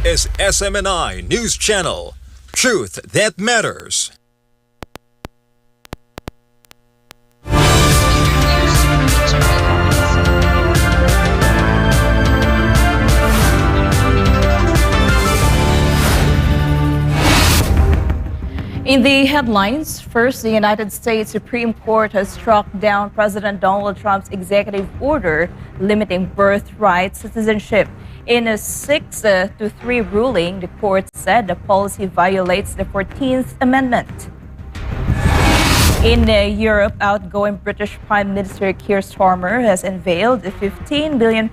is SMNI News Channel. Truth that matters. In the headlines, first, the United States Supreme Court has struck down President Donald Trump's executive order limiting birthright citizenship. In a 6-3 ruling, the court said the policy violates the 14th Amendment. In Europe, outgoing British Prime Minister Keir Starmer has unveiled a £15 billion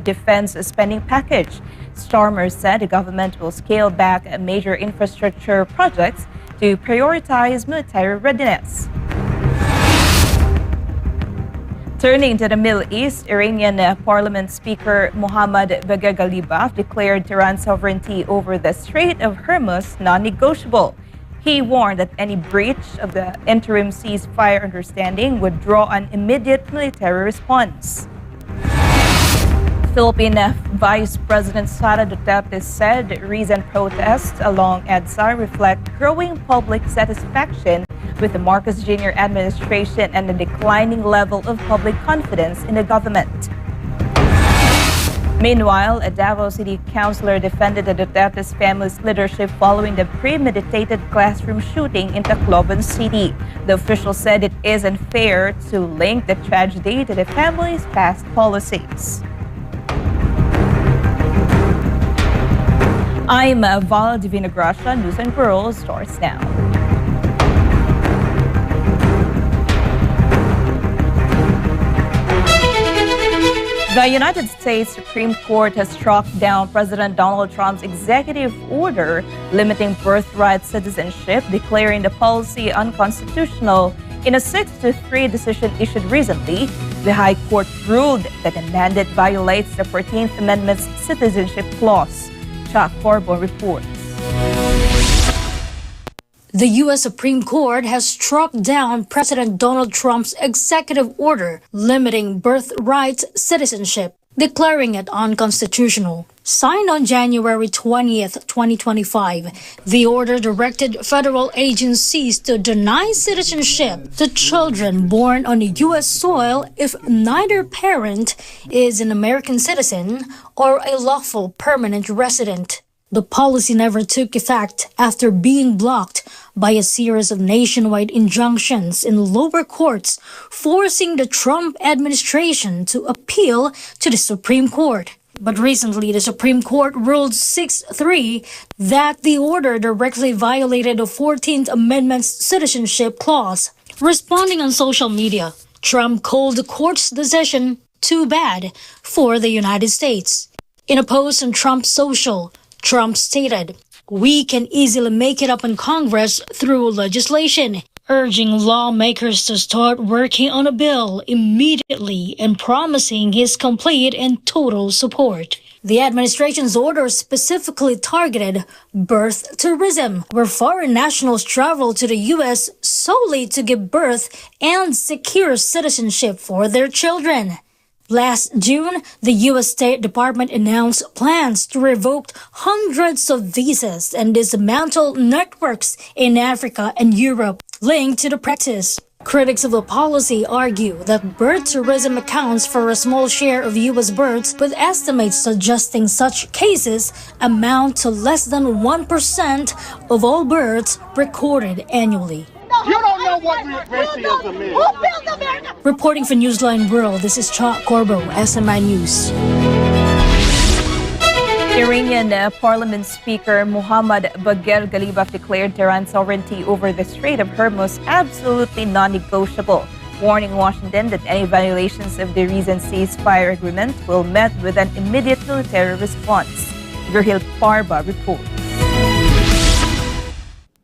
defense spending package. Starmer said the government will scale back major infrastructure projects to prioritize military readiness. Turning to the Middle East, Iranian Parliament Speaker Mohammad Bagher Ghalibaf declared Tehran's sovereignty over the Strait of Hormuz non-negotiable. He warned that any breach of the interim ceasefire understanding would draw an immediate military response. Philippine Vice President Sara Duterte said recent protests along EDSA reflect growing public satisfaction with the Marcos Jr. administration and the declining level of public confidence in the government. Meanwhile, a Davao City councilor defended the Duterte's family's leadership following the premeditated classroom shooting in Tacloban City. The official said it is unfair to link the tragedy to the family's past policies. I'm Val Divina Gracia. News and World starts now. The United States Supreme Court has struck down President Donald Trump's executive order limiting birthright citizenship, declaring the policy unconstitutional. In a 6-3 decision issued recently, the High Court ruled that the mandate violates the 14th Amendment's citizenship clause. Chuck Corbo reports. The U.S. Supreme Court has struck down President Donald Trump's executive order limiting birthright citizenship, declaring it unconstitutional. Signed on January 20th, 2025, the order directed federal agencies to deny citizenship to children born on U.S. soil if neither parent is an American citizen or a lawful permanent resident. The policy never took effect after being blocked by a series of nationwide injunctions in lower courts, forcing the Trump administration to appeal to the Supreme Court. But recently, the Supreme Court ruled 6-3 that the order directly violated the 14th Amendment's citizenship clause. Responding on social media, Trump called the court's decision too bad for the United States. In a post on Trump's social, Trump stated, "We can easily make it up in Congress through legislation," urging lawmakers to start working on a bill immediately and promising his complete and total support. The administration's order specifically targeted birth tourism, where foreign nationals travel to the U.S. solely to give birth and secure citizenship for their children. Last June, the U.S. State Department announced plans to revoke hundreds of visas and dismantle networks in Africa and Europe linked to the practice. Critics of the policy argue that birth tourism accounts for a small share of U.S. births, with estimates suggesting such cases amount to less than 1% of all births recorded annually. You don't know what racism is. Who built America? Reporting for Newsline World, this is Chuck Corbo, SMI News. Iranian Parliament Speaker Mohammad Bagher Ghalibaf declared Tehran's sovereignty over the Strait of Hormuz absolutely non-negotiable, warning Washington that any violations of the recent ceasefire agreement will met with an immediate military response. Virgil Parba reports.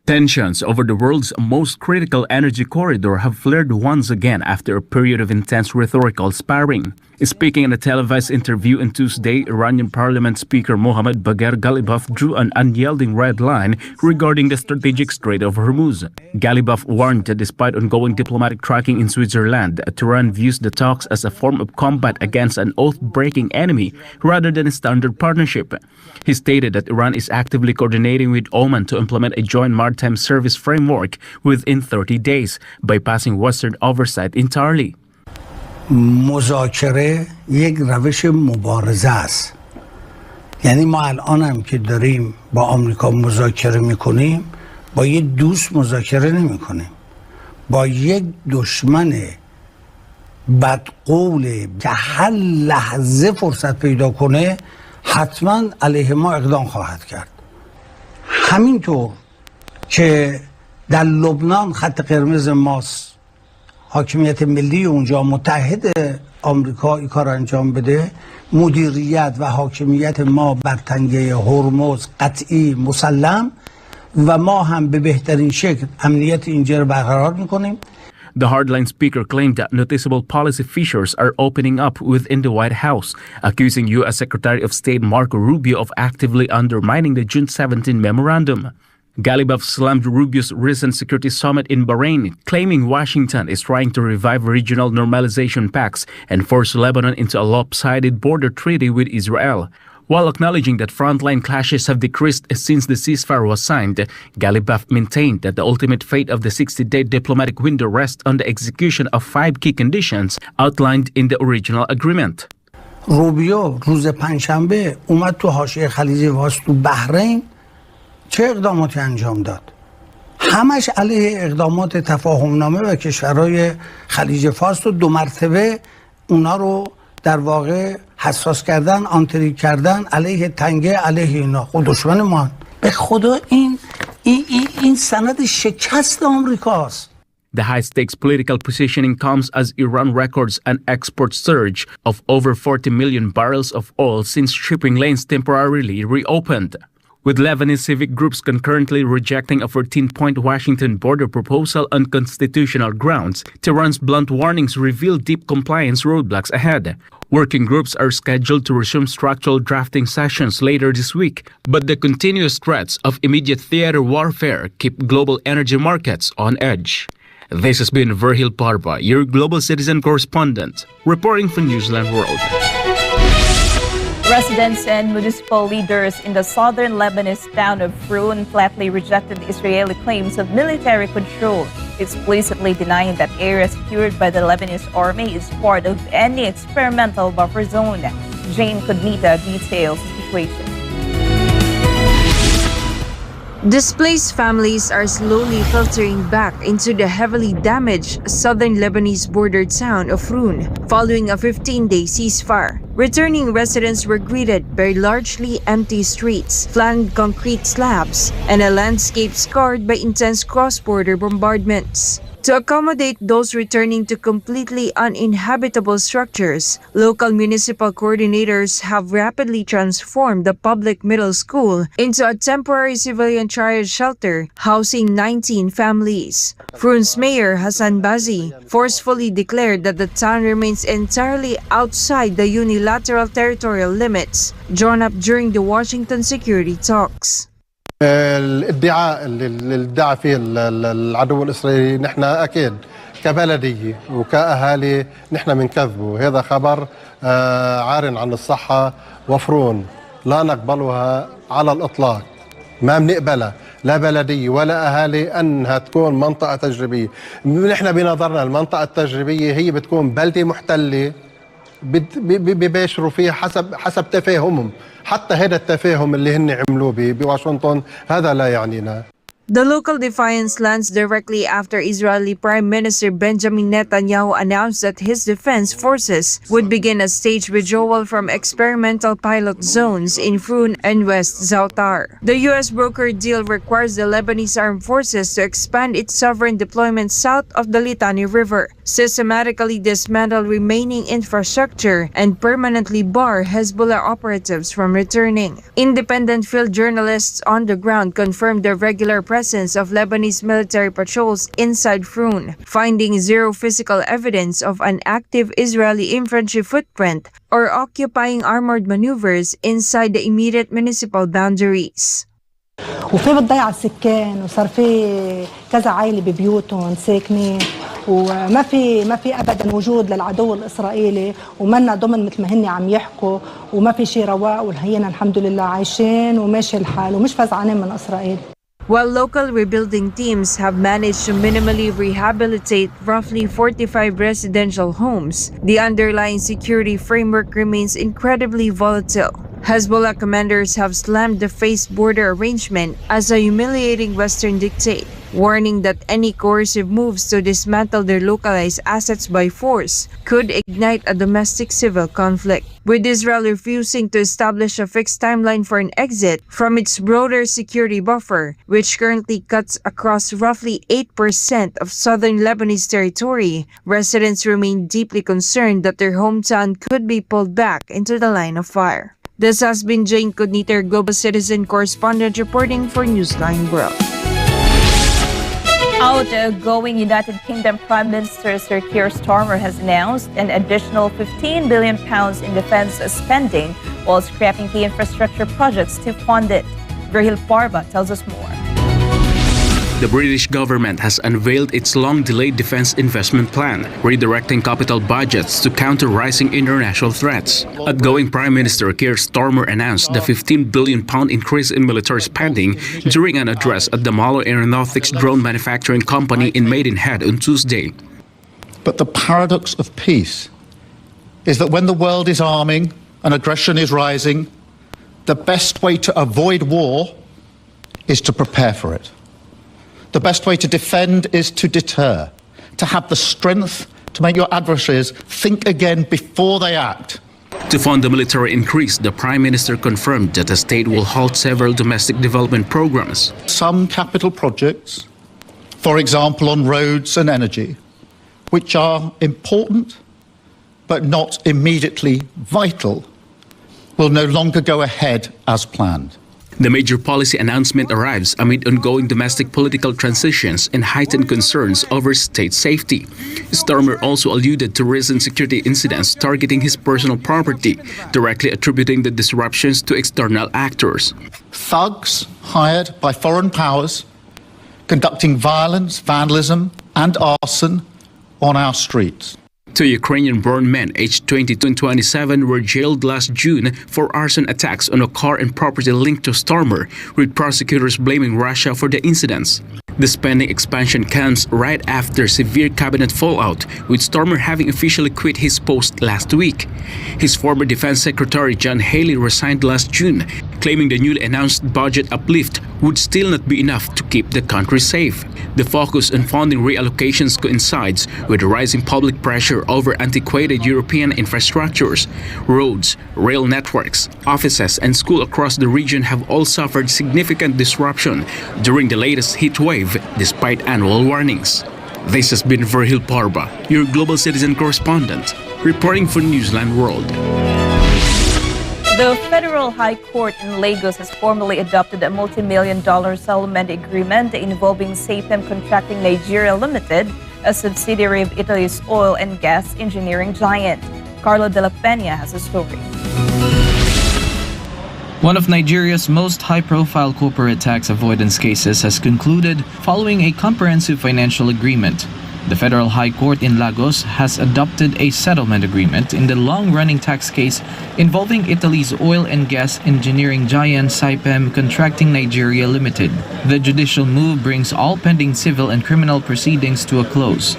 Tensions over the world's most critical energy corridor have flared once again after a period of intense rhetorical sparring. Speaking in a televised interview on Tuesday, Iranian Parliament Speaker Mohammad Bagher Ghalibaf drew an unyielding red line regarding the strategic Strait of Hormuz. Ghalibaf warned that despite ongoing diplomatic tracking in Switzerland, Tehran views the talks as a form of combat against an oath-breaking enemy rather than a standard partnership. He stated that Iran is actively coordinating with Oman to implement a joint maritime service framework within 30 days, bypassing Western oversight entirely. مذاکره یک روش مبارزه است. یعنی ما الان هم که داریم با آمریکا مذاکره میکنیم با یک دوست مذاکره نمیکنیم، با یک دشمن بدقول که هر لحظه فرصت پیدا کنه حتما علیه ما اقدام خواهد کرد. همینطور که در لبنان خط قرمز ماست، حاکمیت ملی اونجا متحد آمریکا این کار انجام بده، مدیریت و حاکمیت ما بر تنگه هرمز قطعی مسلم و ما هم به بهترین شکل امنیت اینجا رو برقرار میکنیم. The hardline speaker claimed that noticeable policy fissures are opening up within the White House, accusing U.S. Secretary of State Marco Rubio of actively undermining the June 17 memorandum. Ghalibaf slammed Rubio's recent security summit in Bahrain, claiming Washington is trying to revive regional normalization pacts and force Lebanon into a lopsided border treaty with Israel. While acknowledging that frontline clashes have decreased since the ceasefire was signed, Ghalibaf maintained that the ultimate fate of the 60-day diplomatic window rests on the execution of 5 key conditions outlined in the original agreement. روبیو روز پنجشنبه اومد تو حاشیه خلیج فارس تو بحرین چه اقداماتی انجام داد؟ همش علیه اقدامات تفاهمنامه و کشورهای خلیج فارس و 2 مرتبه اونا رو در واقع حساس کردن، آنتریک کردن علیه تنگه، علیه اینا. خود دشمن ما به خدا این سند شکست آمریکاست. The high-stakes political positioning comes as Iran records an export surge of over 40 million barrels of oil since shipping lanes temporarily reopened. With Lebanese civic groups concurrently rejecting a 14-point Washington border proposal on constitutional grounds, Tehran's blunt warnings reveal deep compliance roadblocks ahead. Working groups are scheduled to resume structural drafting sessions later this week, but the continuous threats of immediate theater warfare keep global energy markets on edge. This has been Verhil Parba, your global citizen correspondent, reporting for Newsline World. Residents and municipal leaders in the southern Lebanese town of Frun flatly rejected Israeli claims of military control, explicitly denying that area secured by the Lebanese army is part of any experimental buffer zone. Jane Cognita details the situation. Displaced families are slowly filtering back into the heavily damaged southern Lebanese border town of Frun following a 15-day ceasefire. Returning residents were greeted by largely empty streets, flanked concrete slabs, and a landscape scarred by intense cross-border bombardments. To accommodate those returning to completely uninhabitable structures, local municipal coordinators have rapidly transformed the public middle school into a temporary civilian triage shelter housing 19 families. Frun's mayor Hassan Bazi forcefully declared that the town remains entirely outside the unilateral territorial limits drawn up during the Washington security talks. الادعاء اللي ادعى فيه العدو الإسرائيلي نحن أكيد كبلدية وكأهالي نحن بنكذبه. هذا خبر عار عن الصحة وفرون لا نقبلها على الإطلاق، ما بنقبلها لا بلدية ولا أهالي أنها تكون منطقة تجريبية. نحن بنظرنا المنطقة التجريبية هي بتكون بلدة محتلة بيباشروا فيها حسب تفاهمهم. حتى هذا التفاهم اللي هن عملوه بواشنطن هذا لا يعنينا. The local defiance lands directly after Israeli Prime Minister Benjamin Netanyahu announced that his defense forces would begin a staged withdrawal from experimental pilot zones in Frun and West Zoutar. The U.S. brokered deal requires the Lebanese armed forces to expand its sovereign deployment south of the Litani River, systematically dismantle remaining infrastructure, and permanently bar Hezbollah operatives from returning. Independent field journalists on the ground confirmed the regular presence of Lebanese military patrols inside Frun, finding zero physical evidence of an active Israeli infantry footprint or occupying armored maneuvers inside the immediate municipal boundaries. وفي بتضيع على السكان وصار في كذا عائله ببيوتهم ساكنين وما في ابدا وجود للعدو الاسرائيلي ومنا ضمن مثل ما هن عم يحكوا وما في شيء رواق والهينا الحمد لله عايشين وماشي الحال ومش فزعانين من اسرائيل. While local rebuilding teams have managed to minimally rehabilitate roughly 45 residential homes, the underlying security framework remains incredibly volatile. Hezbollah commanders have slammed the phased border arrangement as a humiliating Western dictate, warning that any coercive moves to dismantle their localized assets by force could ignite a domestic civil conflict. With Israel refusing to establish a fixed timeline for an exit from its broader security buffer, which currently cuts across roughly 8% of southern Lebanese territory, residents remain deeply concerned that their hometown could be pulled back into the line of fire. This has been Jane Cogniter, Global Citizen correspondent reporting for Newsline World. Outgoing United Kingdom Prime Minister Sir Keir Starmer has announced an additional £15 billion in defence spending while scrapping key infrastructure projects to fund it. Virgil Parba tells us more. The British government has unveiled its long-delayed defense investment plan, redirecting capital budgets to counter rising international threats. Outgoing Prime Minister Keir Starmer announced the £15 billion increase in military spending during an address at the Malo Aeronautics drone manufacturing company in Maidenhead on Tuesday. But the paradox of peace is that when the world is arming and aggression is rising, the best way to avoid war is to prepare for it. The best way to defend is to deter, to have the strength to make your adversaries think again before they act. To fund the military increase, the Prime Minister confirmed that the state will halt several domestic development programs. Some capital projects, for example on roads and energy, which are important but not immediately vital, will no longer go ahead as planned. The major policy announcement arrives amid ongoing domestic political transitions and heightened concerns over state safety. Starmer also alluded to recent security incidents targeting his personal property, directly attributing the disruptions to external actors. Thugs hired by foreign powers conducting violence, vandalism, and arson on our streets. Two Ukrainian-born men aged 22 and 27 were jailed last June for arson attacks on a car and property linked to Starmer, with prosecutors blaming Russia for the incidents. The spending expansion comes right after severe cabinet fallout, with Starmer having officially quit his post last week. His former Defense Secretary John Haley resigned last June, claiming the newly announced budget uplift would still not be enough to keep the country safe. The focus on funding reallocations coincides with rising public pressure over antiquated European infrastructures. Roads, rail networks, offices, and schools across the region have all suffered significant disruption during the latest heat wave, despite annual warnings. This has been Virgil Parba, your Global Citizen correspondent, reporting for Newsline World. The Federal High Court in Lagos has formally adopted a multi-million-dollar settlement agreement involving Sapem Contracting Nigeria Limited, a subsidiary of Italy's oil and gas engineering giant. Carlo de la Peña has a story. One of Nigeria's most high-profile corporate tax avoidance cases has concluded following a comprehensive financial agreement. The Federal High Court in Lagos has adopted a settlement agreement in the long-running tax case involving Italy's oil and gas engineering giant Saipem Contracting Nigeria Limited. The judicial move brings all pending civil and criminal proceedings to a close.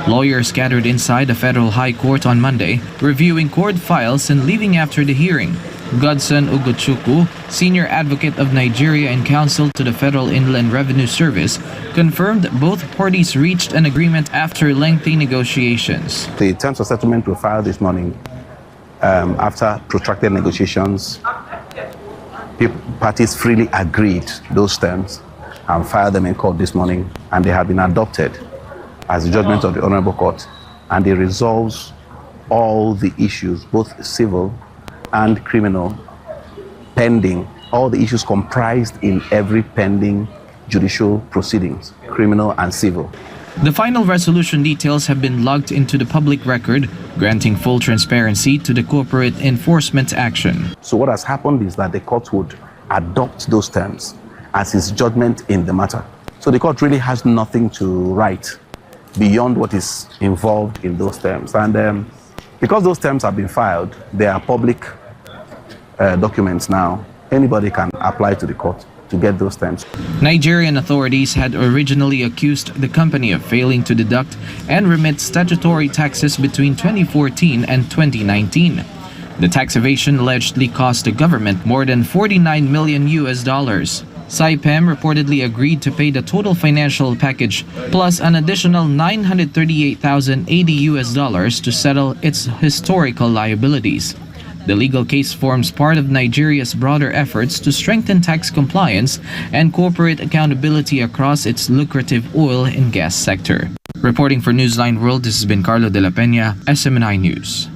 Lawyers gathered inside the Federal High Court on Monday, reviewing court files and leaving after the hearing. Godson Ugochukwu, senior advocate of Nigeria and counsel to the Federal Inland Revenue Service, confirmed both parties reached an agreement after lengthy negotiations. The terms of settlement were filed this morning after protracted negotiations. Parties freely agreed those terms and filed them in court this morning, and they have been adopted as the judgment of the Honorable Court and it resolves all the issues, both civil and criminal, pending, all the issues comprised in every pending judicial proceedings, criminal and civil. The final resolution details have been logged into the public record, granting full transparency to the corporate enforcement action. So what has happened is that the court would adopt those terms as its judgment in the matter. So the court really has nothing to write beyond what is involved in those terms. And because those terms have been filed, they are public documents now. Anybody can apply to the court to get those terms. Nigerian authorities had originally accused the company of failing to deduct and remit statutory taxes between 2014 and 2019. The tax evasion allegedly cost the government more than $49 million. Saipem reportedly agreed to pay the total financial package plus an additional $938,080 to settle its historical liabilities. The legal case forms part of Nigeria's broader efforts to strengthen tax compliance and corporate accountability across its lucrative oil and gas sector. Reporting for Newsline World, this has been Carlo de la Peña, SMNI News.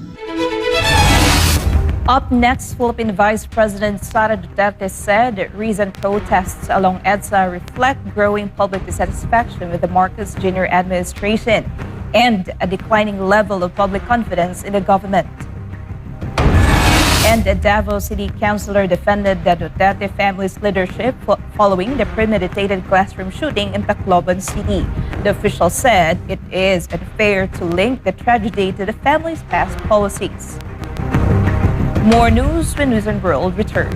Up next, Philippine Vice President Sara Duterte said recent protests along EDSA reflect growing public dissatisfaction with the Marcos Jr. administration and a declining level of public confidence in the government. And the Davao City Councilor defended the Duterte family's leadership following the premeditated classroom shooting in Tacloban City. The official said it is unfair to link the tragedy to the family's past policies. More news when News and World returns.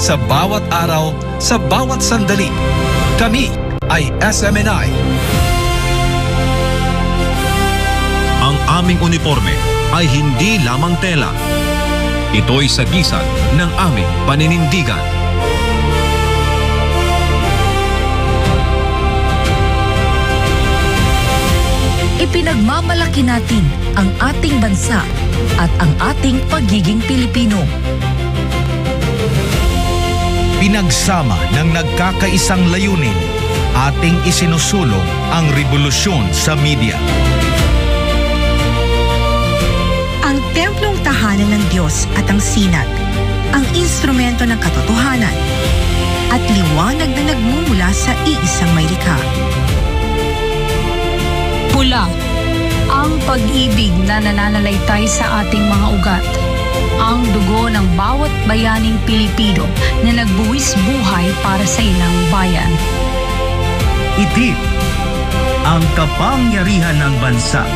Sa bawat araw, sa bawat sandali, kami ay SMNI. Ang aming uniforme ay hindi lamang tela. Ito'y sagisag ng aming paninindigan. Ipinagmamalaki natin ang ating bansa at ang ating pagiging Pilipino. Pinagsama ng nagkakaisang layunin, ating isinusulong ang revolusyon sa media. Ang templong tahanan ng Diyos at ang sinag, ang instrumento ng katotohanan, at liwanag na nagmumula sa iisang may likha. Pula, ang pag-ibig na nananalaytay sa ating mga ugat. Ang dugo ng bawat bayaning Pilipino na nagbuwis buhay para sa ilang bayan. Itim, ang kapangyarihan ng bansa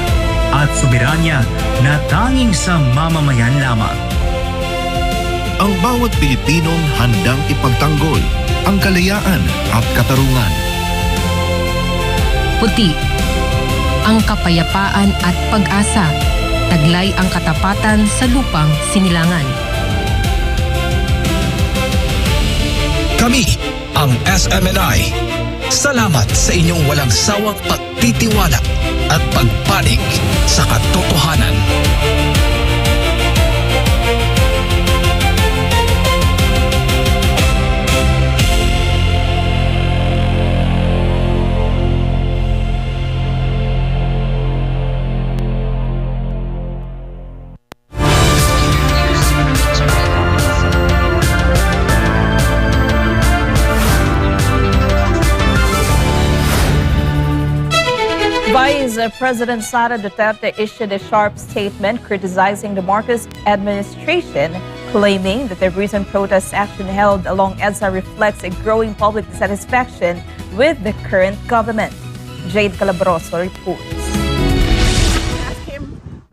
at soberanya na tanging sa mamamayan lamang. Ang bawat Pilipinong handang ipagtanggol ang kalayaan at katarungan. Puti, ang kapayapaan at pag-asa. Taglay ang katapatan sa lupang sinilangan. Kami ang SMNI. Salamat sa inyong walang sawang pagtitiwala at pagpanig sa katotohanan. Vice President Sara Duterte issued a sharp statement criticizing the Marcos administration, claiming that the recent protest action held along EDSA reflects a growing public dissatisfaction with the current government. Jade Calabroso reports.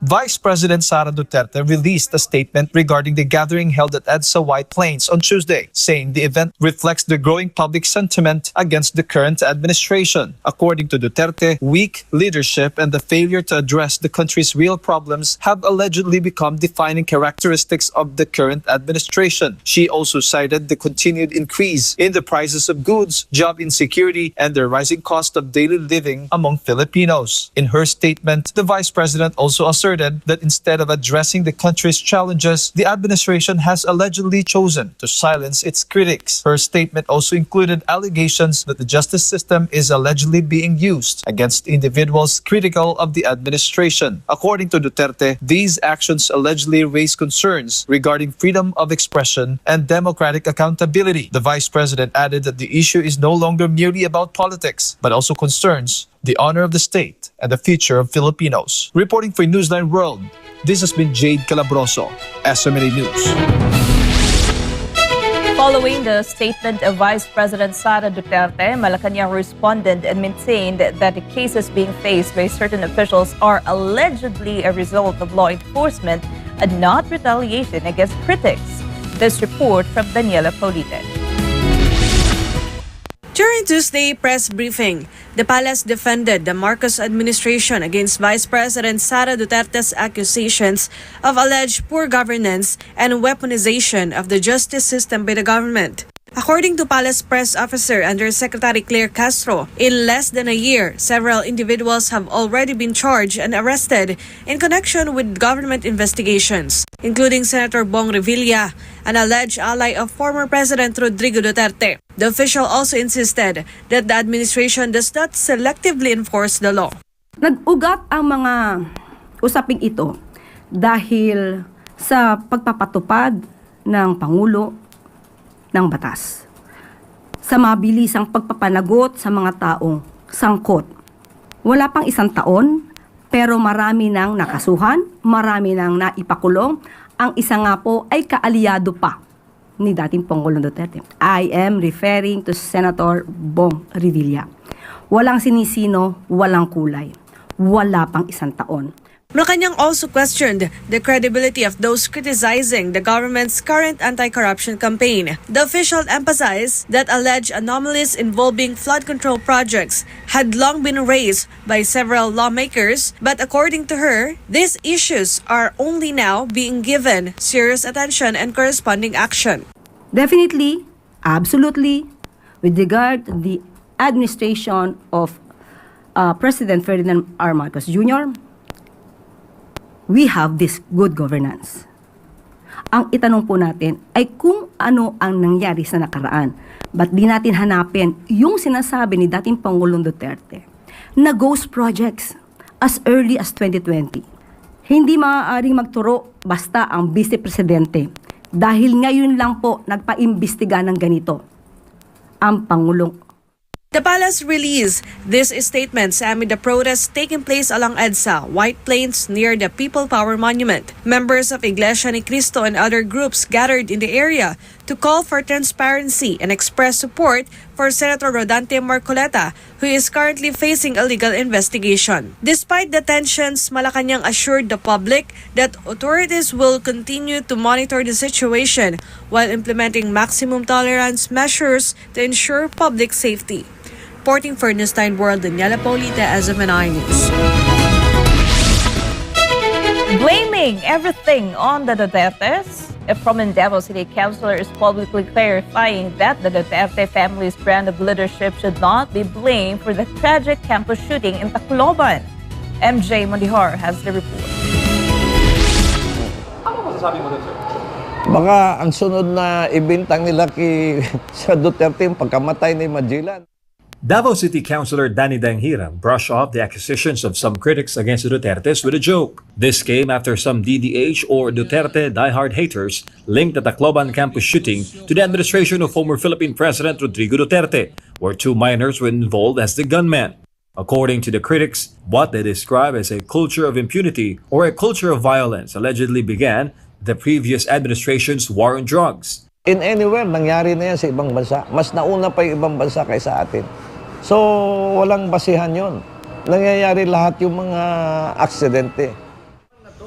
Vice President Sara Duterte released a statement regarding the gathering held at EDSA White Plains on Tuesday, saying the event reflects the growing public sentiment against the current administration. According to Duterte, weak leadership and the failure to address the country's real problems have allegedly become defining characteristics of the current administration. She also cited the continued increase in the prices of goods, job insecurity, and the rising cost of daily living among Filipinos. In her statement, the Vice President also asserted that instead of addressing the country's challenges, the administration has allegedly chosen to silence its critics. Her statement also included allegations that the justice system is allegedly being used against individuals critical of the administration. According to Duterte, these actions allegedly raise concerns regarding freedom of expression and democratic accountability. The Vice President added that the issue is no longer merely about politics, but also concerns the honor of the state and the future of Filipinos. Reporting for Newsline World, this has been Jade Calabroso, SMNA News. Following the statement of Vice President Sara Duterte, Malacanang responded and maintained that the cases being faced by certain officials are allegedly a result of law enforcement and not retaliation against critics. This report from Daniela Paulite. During Tuesday press briefing, the palace defended the Marcos administration against Vice President Sara Duterte's accusations of alleged poor governance and weaponization of the justice system by the government. According to Palace Press Officer Undersecretary Claire Castro, in less than a year, several individuals have already been charged and arrested in connection with government investigations, including Senator Bong Revilla, an alleged ally of former President Rodrigo Duterte. The official also insisted that the administration does not selectively enforce the law. Nag-ugat ang mga usaping ito dahil sa pagpapatupad ng Pangulo ng batas, sa mabilisang pagpapanagot sa mga taong sangkot. Wala pang isang taon, pero marami nang nakasuhan, marami nang naipakulong. Ang isa nga po ay kaalyado pa ni dating Pangulong Duterte. I am referring to Senator Bong Revilla. Walang sinisino, walang kulay. Wala pang isang taon. Malacanang also questioned the credibility of those criticizing the government's current anti-corruption campaign. The official emphasized that alleged anomalies involving flood control projects had long been raised by several lawmakers, but according to her, these issues are only now being given serious attention and corresponding action. Definitely, absolutely, with regard to the administration of President Ferdinand R. Marcos Jr., we have this good governance. Ang itanong po natin ay kung ano ang nangyari sa nakaraan. Ba't di natin hanapin yung sinasabi ni dating Pangulong Duterte na ghost projects as early as 2020. Hindi maaaring magturo basta ang Vice Presidente dahil ngayon lang po nagpaimbestiga ng ganito ang Pangulong. The palace released these statements amid the protests taking place along EDSA White Plains near the People Power Monument. Members of Iglesia ni Cristo and other groups gathered in the area to call for transparency and express support for Senator Rodante Marcoleta, who is currently facing a legal investigation. Despite the tensions, Malacanang assured the public that authorities will continue to monitor the situation while implementing maximum tolerance measures to ensure public safety. Reporting for Newsline World, Daniela Paulita, SMNI News. Blaming everything on the Dutertes, a prominent Davao City Councilor is publicly clarifying that the Duterte family's brand of leadership should not be blamed for the tragic campus shooting in Tacloban. MJ Mondihar has the report. Ano masasabi mo doon, sir? Baka ang sunod na ibintang nila sa Duterte yung pagkamatay ni Magellan. Davao City Councilor Danny Danghiram brushed off the accusations of some critics against the Dutertes with a joke. This came after some DDH or Duterte diehard haters linked the Tacloban campus shooting to the administration of former Philippine President Rodrigo Duterte, where two minors were involved as the gunmen. According to the critics, what they describe as a culture of impunity or a culture of violence allegedly began the previous administration's war on drugs. In anywhere, nangyari na yan sa ibang bansa. Mas nauna pa yung ibang bansa kaysa atin. So, walang basihan yun. Nangyayari lahat yung mga aksidente.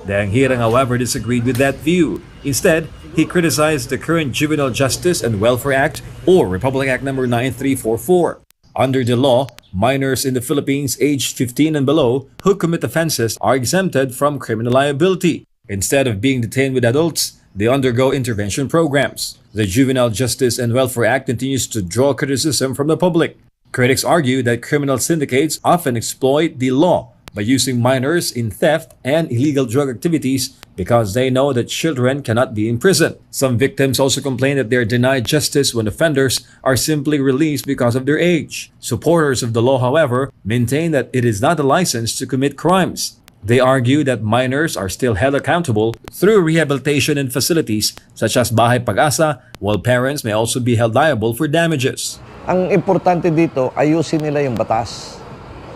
Dang Hirang, however, disagreed with that view. Instead, he criticized the current Juvenile Justice and Welfare Act, or Republic Act No. 9344. Under the law, minors in the Philippines aged 15 and below who commit offenses are exempted from criminal liability. Instead of being detained with adults, they undergo intervention programs. The Juvenile Justice and Welfare Act continues to draw criticism from the public. Critics argue that criminal syndicates often exploit the law by using minors in theft and illegal drug activities because they know that children cannot be imprisoned. Some victims also complain that they are denied justice when offenders are simply released because of their age. Supporters of the law, however, maintain that it is not a license to commit crimes. They argue that minors are still held accountable through rehabilitation and facilities such as Bahay Pag-asa, while parents may also be held liable for damages. Ang importante dito, ayusin nila yung batas.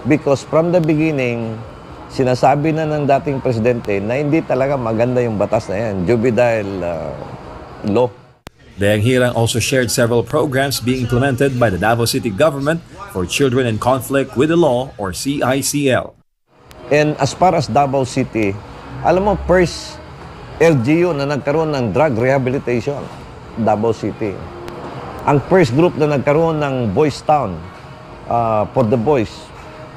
Because from the beginning, sinasabi na ng dating presidente na hindi talaga maganda yung batas na yan, juvenile law. Dang Hirang also shared several programs being implemented by the Davao City government for children in conflict with the law, or CICL. And as far as Davao City, alam mo, first LGU na nagkaroon ng drug rehabilitation, Davao City. Ang first group na nagkaroon ng Boys Town for the boys,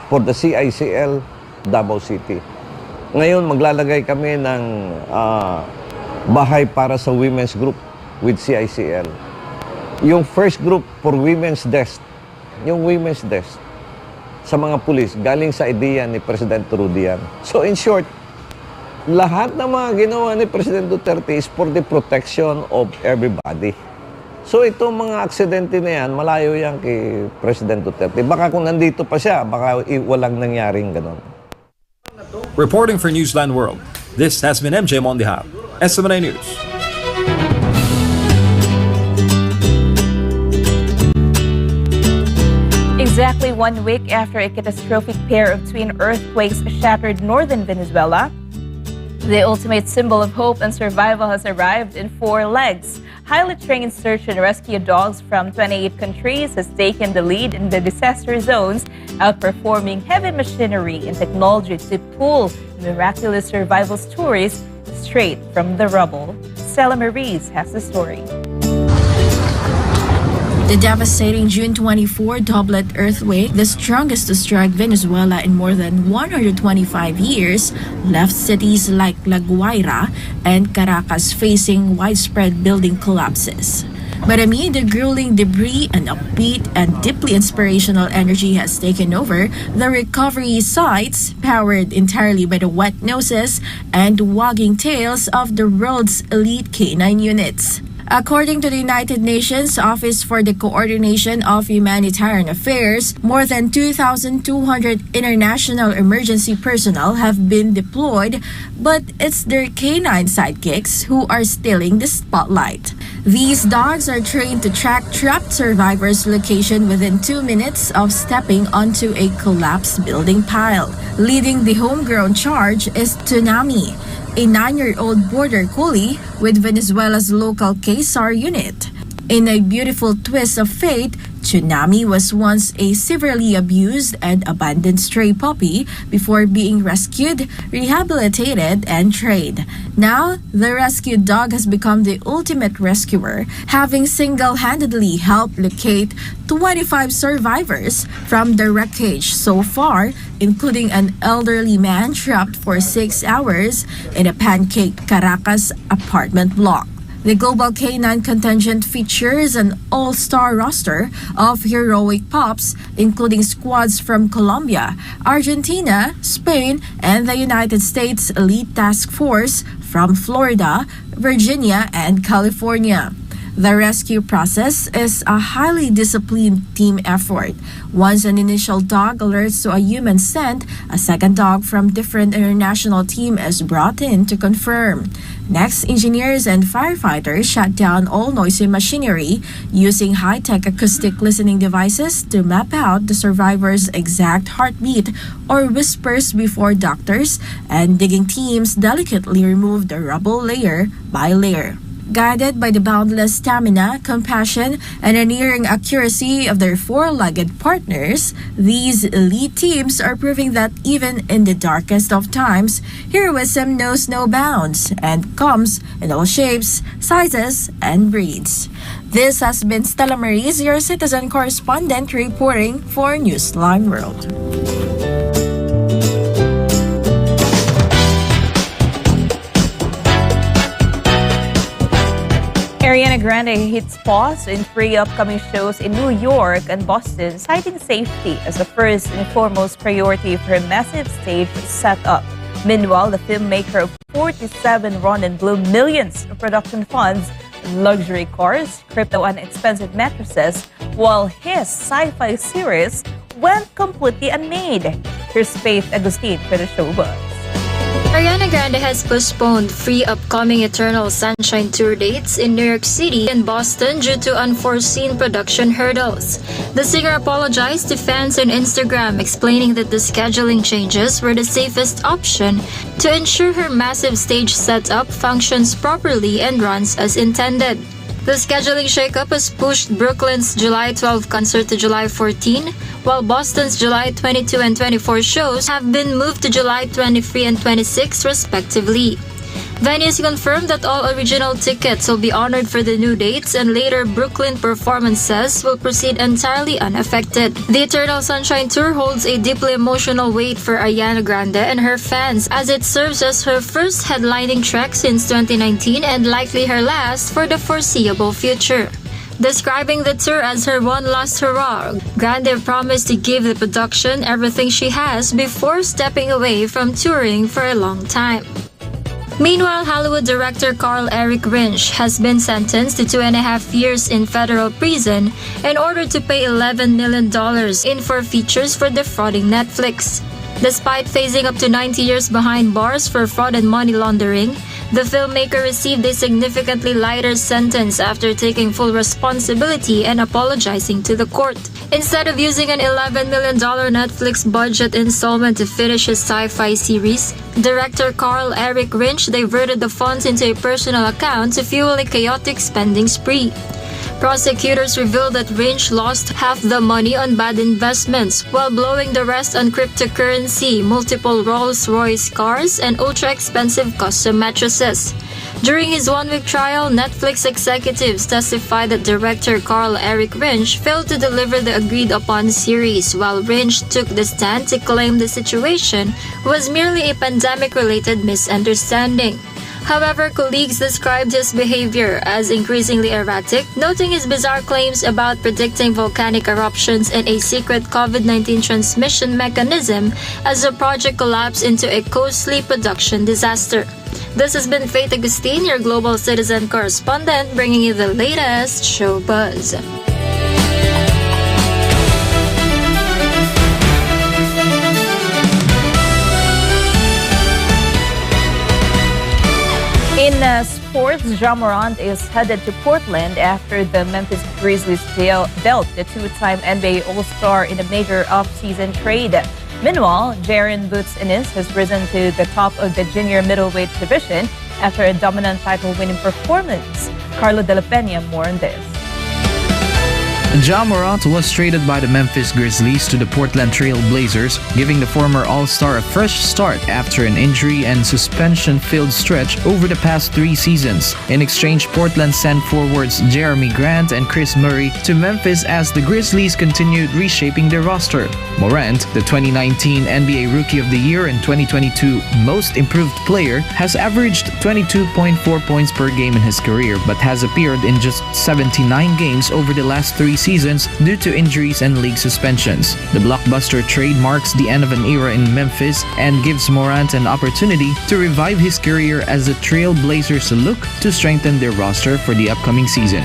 for the CICL, Davao City. Ngayon, maglalagay kami ng bahay para sa women's group with CICL. Yung first group for women's desk, yung women's desk sa mga pulis, galing sa ideya ni President Rudy yan. So in short, lahat ng mga ginawa ni President Duterte is for the protection of everybody. So itong mga aksidente na yan, malayo yan kay President Duterte. Baka kung nandito pa siya, baka walang nangyaring ganon. Reporting for Newsline World, this has been MJ Mondihab, SMNA News. Exactly 1 week after a catastrophic pair of twin earthquakes shattered northern Venezuela, the ultimate symbol of hope and survival has arrived in 4 legs. Highly trained search and rescue dogs from 28 countries has taken the lead in the disaster zones, outperforming heavy machinery and technology to pull miraculous survival stories straight from the rubble. Stella Maurice has the story. The devastating June 24 doublet earthquake, the strongest to strike Venezuela in more than 125 years, left cities like La Guaira and Caracas facing widespread building collapses. But amid the grueling debris, an upbeat and deeply inspirational energy has taken over the recovery sites, powered entirely by the wet noses and wagging tails of the world's elite canine units. According to the United Nations Office for the Coordination of Humanitarian Affairs, more than 2,200 international emergency personnel have been deployed, but it's their canine sidekicks who are stealing the spotlight. These dogs are trained to track trapped survivors' location within 2 minutes of stepping onto a collapsed building pile. Leading the homegrown charge is Tsunami, a 9-year-old border collie with Venezuela's local KSAR unit. In a beautiful twist of fate, Tsunami was once a severely abused and abandoned stray puppy before being rescued, rehabilitated, and trained. Now, the rescued dog has become the ultimate rescuer, having single-handedly helped locate 25 survivors from the wreckage so far, including an elderly man trapped for 6 hours in a pancaked Caracas apartment block. The Global Canine contingent features an all-star roster of heroic pups, including squads from Colombia, Argentina, Spain, and the United States Elite Task Force from Florida, Virginia, and California. The rescue process is a highly disciplined team effort. Once an initial dog alerts to a human scent, a second dog from different international team is brought in to confirm. Next, engineers and firefighters shut down all noisy machinery using high-tech acoustic listening devices to map out the survivor's exact heartbeat or whispers before doctors and digging teams delicately remove the rubble layer by layer. Guided by the boundless stamina, compassion, and unerring accuracy of their four-legged partners, these elite teams are proving that even in the darkest of times, heroism knows no bounds and comes in all shapes, sizes, and breeds. This has been Stella Maris, your citizen correspondent, reporting for Newsline World. Ariana Grande hits pause in 3 upcoming shows in New York and Boston, citing safety as the first and foremost priority for her massive stage setup. Meanwhile, the filmmaker of 47 Ronin blew millions of production funds on luxury cars, crypto, and expensive mattresses, while his sci-fi series went completely unmade. Here's Faith Agustin for the show buzz. Ariana Grande has postponed 3 upcoming Eternal Sunshine tour dates in New York City and Boston due to unforeseen production hurdles. The singer apologized to fans on Instagram, explaining that the scheduling changes were the safest option to ensure her massive stage setup functions properly and runs as intended. The scheduling shakeup has pushed Brooklyn's July 12 concert to July 14, while Boston's July 22 and 24 shows have been moved to July 23 and 26 respectively. Venues confirmed that all original tickets will be honored for the new dates, and later Brooklyn performances will proceed entirely unaffected. The Eternal Sunshine Tour holds a deeply emotional weight for Ariana Grande and her fans, as it serves as her first headlining track since 2019 and likely her last for the foreseeable future. Describing the tour as her one last hurrah, Grande promised to give the production everything she has before stepping away from touring for a long time. Meanwhile, Hollywood director Carl Eric Rinsch has been sentenced to 2.5 years in federal prison in order to pay $11 million in forfeitures for defrauding Netflix. Despite facing up to 90 years behind bars for fraud and money laundering, the filmmaker received a significantly lighter sentence after taking full responsibility and apologizing to the court. Instead of using an $11 million Netflix budget installment to finish his sci-fi series, director Carl Eric Rinsch diverted the funds into a personal account to fuel a chaotic spending spree. Prosecutors revealed that Rinsch lost half the money on bad investments, while blowing the rest on cryptocurrency, multiple Rolls-Royce cars, and ultra-expensive custom mattresses. During his one-week trial, Netflix executives testified that director Carl Eric Rinsch failed to deliver the agreed-upon series, while Rinsch took the stand to claim the situation was merely a pandemic-related misunderstanding. However, colleagues described his behavior as increasingly erratic, noting his bizarre claims about predicting volcanic eruptions and a secret COVID-19 transmission mechanism as the project collapsed into a costly production disaster. This has been Faith Agustin, your global citizen correspondent, bringing you the latest show buzz. In sports, Ja Morant is headed to Portland after the Memphis Grizzlies dealt the two-time NBA All-Star in a major off-season trade. Meanwhile, Jaren Boots Ennis has risen to the top of the junior middleweight division after a dominant title-winning performance. Carlo De La Peña more on this. Ja Morant was traded by the Memphis Grizzlies to the Portland Trail Blazers, giving the former All-Star a fresh start after an injury and suspension-filled stretch over the past 3 seasons. In exchange, Portland sent forwards Jeremy Grant and Chris Murray to Memphis as the Grizzlies continued reshaping their roster. Morant, the 2019 NBA Rookie of the Year and 2022 Most Improved Player, has averaged 22.4 points per game in his career but has appeared in just 79 games over the last 3 seasons due to injuries and league suspensions. The blockbuster trade marks the end of an era in Memphis and gives Morant an opportunity to revive his career as the Trail Blazers look to strengthen their roster for the upcoming season.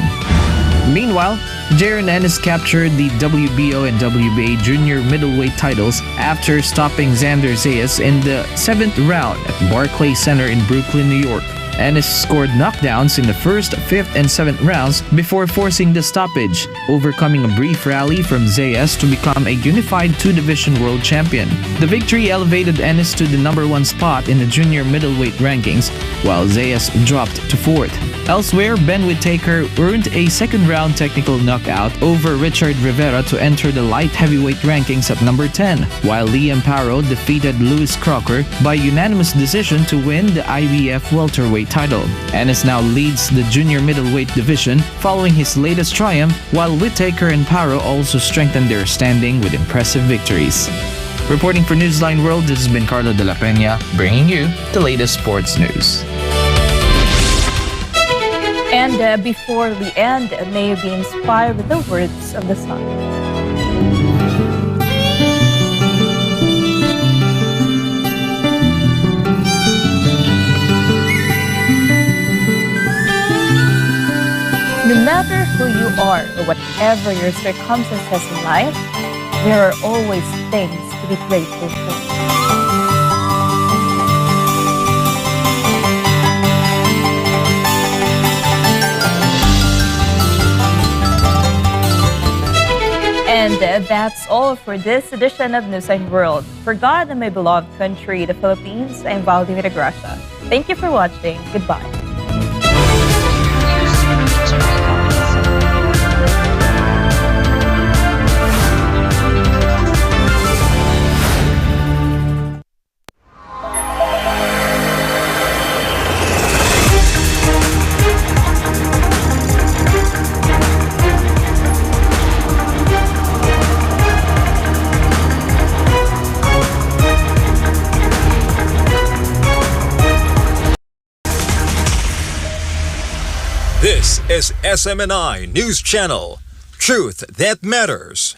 Meanwhile, Jaren Ennis captured the WBO and WBA junior middleweight titles after stopping Xander Zayas in the 7th round at Barclays Center in Brooklyn, New York. Ennis scored knockdowns in the 1st, 5th, and 7th rounds before forcing the stoppage, overcoming a brief rally from Zayas to become a unified 2-division world champion. The victory elevated Ennis to the #1 spot in the junior middleweight rankings, while Zayas dropped to 4th. Elsewhere, Ben Whittaker earned a second-round technical knockout over Richard Rivera to enter the light heavyweight rankings at number 10, while Liam Paro defeated Lewis Crocker by unanimous decision to win the IBF welterweight title. Ennis now leads the junior middleweight division following his latest triumph, while Whittaker and Paro also strengthened their standing with impressive victories. Reporting for Newsline World, this has been Carlo de la Peña, bringing you the latest sports news. And before we end, may you be inspired with the words of the song. No matter who you are or whatever your circumstances in life, there are always things to be grateful for. And that's all for this edition of Newsline World. For God and my beloved country, the Philippines, I'm Valdivia Gracia. Thank you for watching. Goodbye. This is SMNI News Channel. Truth that matters.